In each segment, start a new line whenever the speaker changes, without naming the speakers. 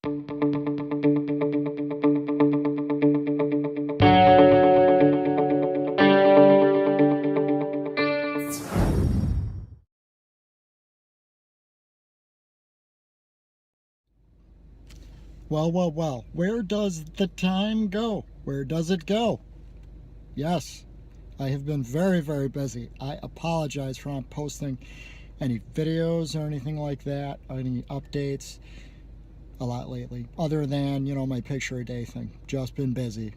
Well, well, well, where does the time go? Where does it go? Yes, I have been very, very busy. I apologize for not posting any videos or anything like that, any updates a lot lately, other than, my picture a day thing. Just been busy.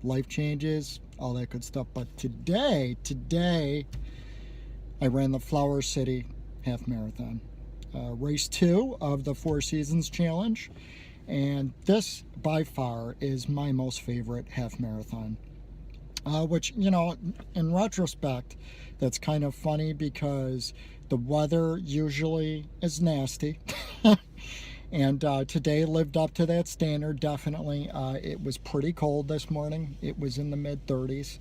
Life changes, all that good stuff. But today, I ran the Flower City Half Marathon. Race 2 of the Four Seasons Challenge. And this, by far, is my most favorite half marathon. Which, in retrospect, that's kind of funny because the weather usually is nasty. And today lived up to that standard, definitely. It was pretty cold this morning. It was in the mid-30s.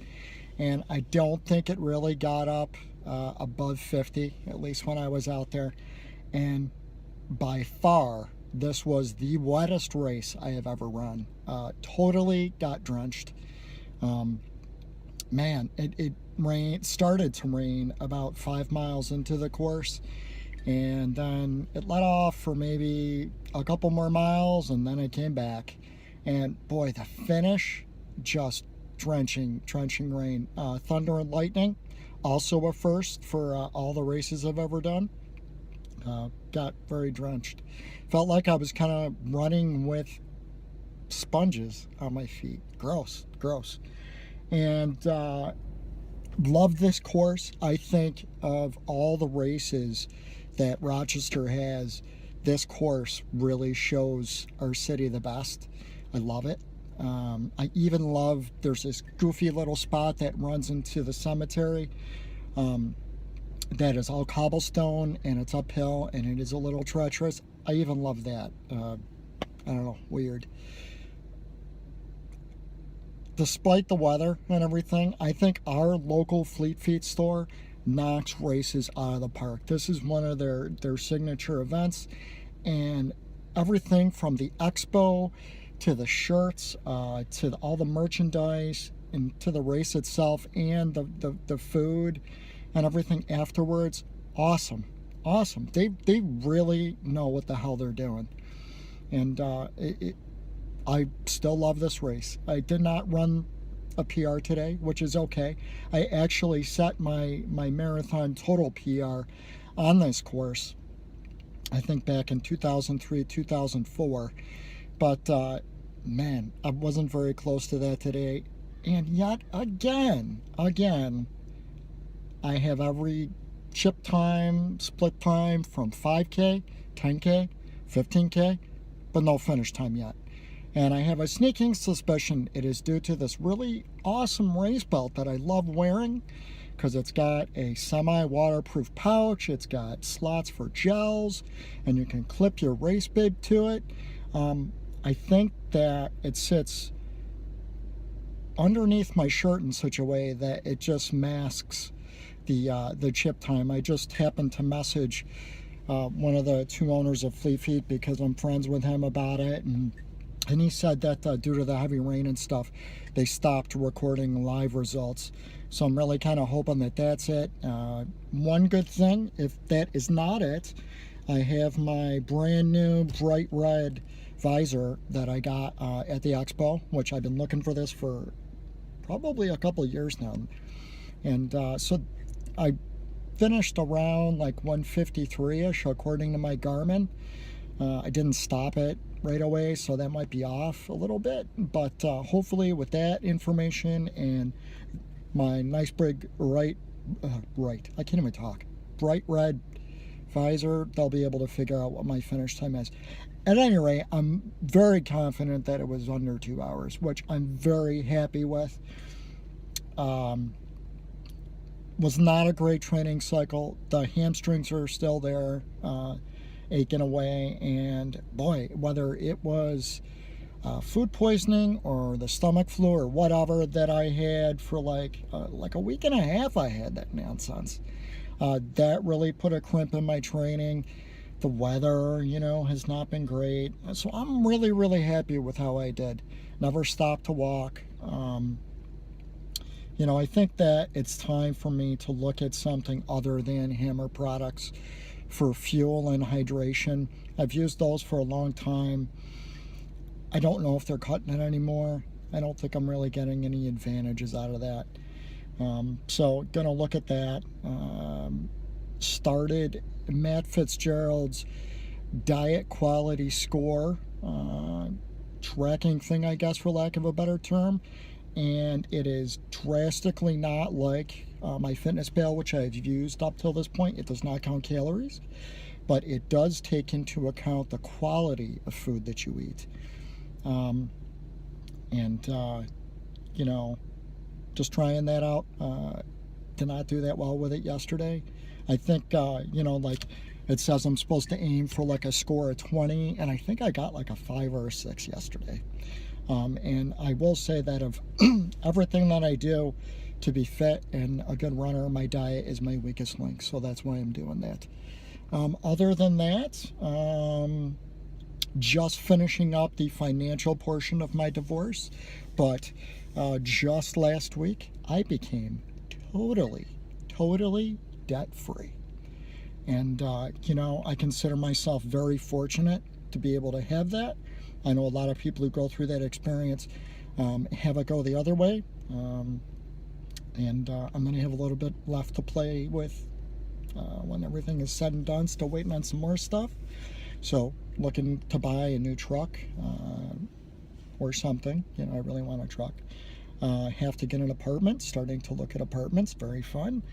And I don't think it really got up above 50, at least when I was out there. And by far, this was the wettest race I have ever run. Totally got drenched. Man, it started to rain about 5 miles into the course, and then it let off for maybe a couple more miles, and then it came back. And boy, the finish, just drenching rain. Thunder and lightning, also a first for all the races I've ever done. Got very drenched. Felt like I was kind of running with sponges on my feet. Gross. And love this course. I think of all the races that Rochester has, this course really shows our city the best. I love it. I even love, there's this goofy little spot that runs into the cemetery. That is all cobblestone, and it's uphill, and it is a little treacherous. I even love that. I don't know, weird. Despite the weather and everything, I think our local Fleet Feet store knocks races out of the park. This is one of their signature events, and everything from the expo to the shirts to all the merchandise and to the race itself and the food and everything afterwards, awesome. They really know what the hell they're doing. And I still love this race. I did not run a PR today, which is okay. I actually set my marathon total PR on this course, I think back in 2003, 2004. But man, I wasn't very close to that today. And yet again, I have every chip time, split time from 5K, 10K, 15K, but no finish time yet. And I have a sneaking suspicion it is due to this really awesome race belt that I love wearing, because it's got a semi-waterproof pouch, it's got slots for gels, and you can clip your race bib to it. I think that it sits underneath my shirt in such a way that it just masks the chip time. I just happened to message one of the two owners of Fleet Feet because I'm friends with him about it, and he said that due to the heavy rain and stuff, they stopped recording live results. So I'm really kind of hoping that that's it. One good thing, if that is not it, I have my brand new bright red visor that I got at the expo, which I've been looking for this for probably a couple of years now. And so I finished around like 153-ish according to my Garmin. I didn't stop it right away, so that might be off a little bit, but hopefully with that information and my nice big I can't even talk, bright red visor, they'll be able to figure out what my finish time is. At any rate, I'm very confident that it was under 2 hours, which I'm very happy with. Was not a great training cycle. The hamstrings are still there, aching away, and boy, whether it was food poisoning or the stomach flu or whatever that I had for like a week and a half, I had that nonsense. That really put a crimp in my training. The weather, you know, has not been great. So I'm really, really happy with how I did. Never stopped to walk. You know, I think that it's time for me to look at something other than Hammer products for fuel and hydration. I've used those for a long time. I don't know if they're cutting it anymore. I don't think I'm really getting any advantages out of that. So gonna look at that. Started Matt Fitzgerald's diet quality score tracking thing, I guess, for lack of a better term, and it is drastically not like MyFitnessPal, which I've used up till this point. It does not count calories, but it does take into account the quality of food that you eat. You know, just trying that out. Did not do that well with it yesterday. I think, you know, like it says I'm supposed to aim for like a score of 20, and I think I got like a 5 or a 6 yesterday. And I will say that of everything that I do to be fit and a good runner, my diet is my weakest link. So that's why I'm doing that. Other than that, just finishing up the financial portion of my divorce. But just last week, I became totally debt-free. And, you know, I consider myself very fortunate to be able to have that. I know a lot of people who go through that experience have it go the other way. I'm going to have a little bit left to play with when everything is said and done. Still waiting on some more stuff. So looking to buy a new truck or something. You know, I really want a truck. Have to get an apartment, starting to look at apartments, very fun,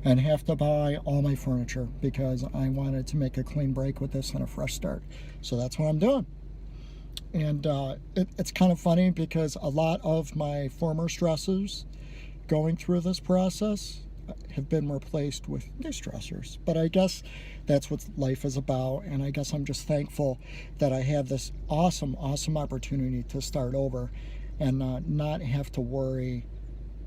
and have to buy all my furniture because I wanted to make a clean break with this and a fresh start. So that's what I'm doing. And it's kind of funny because a lot of my former stressors going through this process have been replaced with new stressors. But I guess that's what life is about, and I guess I'm just thankful that I have this awesome opportunity to start over and not have to worry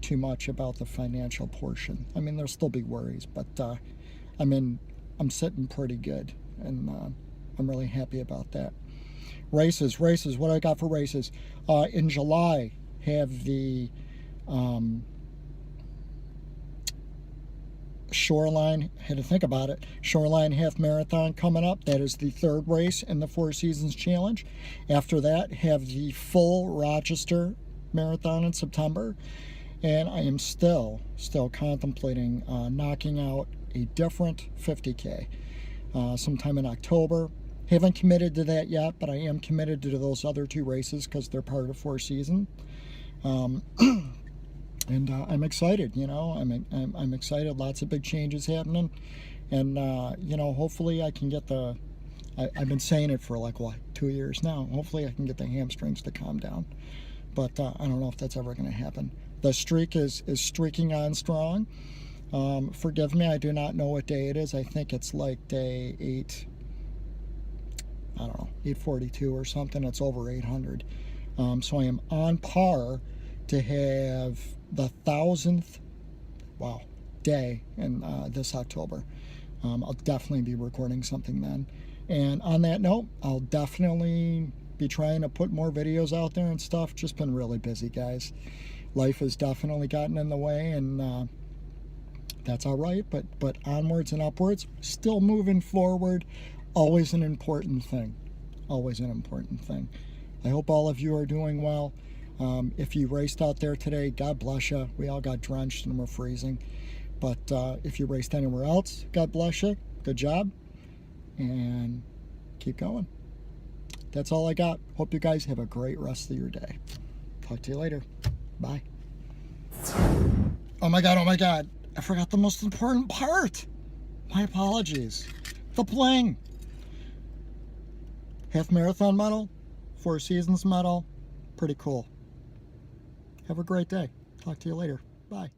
too much about the financial portion. I mean, there'll still be worries, but I'm sitting pretty good, and I'm really happy about that. Races, what I got for races? In July, have the Shoreline, had to think about it, Shoreline Half Marathon coming up. That is the 3rd race in the Four Seasons Challenge. After that, have the full Rochester Marathon in September. And I am still contemplating knocking out a different 50K sometime in October. Haven't committed to that yet, but I am committed to those other 2 races because they're part of Four Seasons. And I'm excited, you know, I'm excited. Lots of big changes happening. And, you know, hopefully I can get I've been saying it for like, what, 2 years now. Hopefully I can get the hamstrings to calm down. But I don't know if that's ever going to happen. The streak is streaking on strong. Forgive me, I do not know what day it is. I think it's like day 842 or something. It's over 800. So I am on par to have the 1,000th day in this October. I'll definitely be recording something then. And on that note, I'll definitely be trying to put more videos out there and stuff. Just been really busy, guys. Life has definitely gotten in the way, and that's all right. But onwards and upwards, still moving forward. Always an important thing. Always an important thing. I hope all of you are doing well. If you raced out there today, God bless you. We all got drenched and we're freezing. But if you raced anywhere else, God bless you. Good job. And keep going. That's all I got. Hope you guys have a great rest of your day. Talk to you later. Bye. Oh my God. I forgot the most important part. My apologies. The bling. Half marathon medal. Four Seasons medal. Pretty cool. Have a great day. Talk to you later. Bye.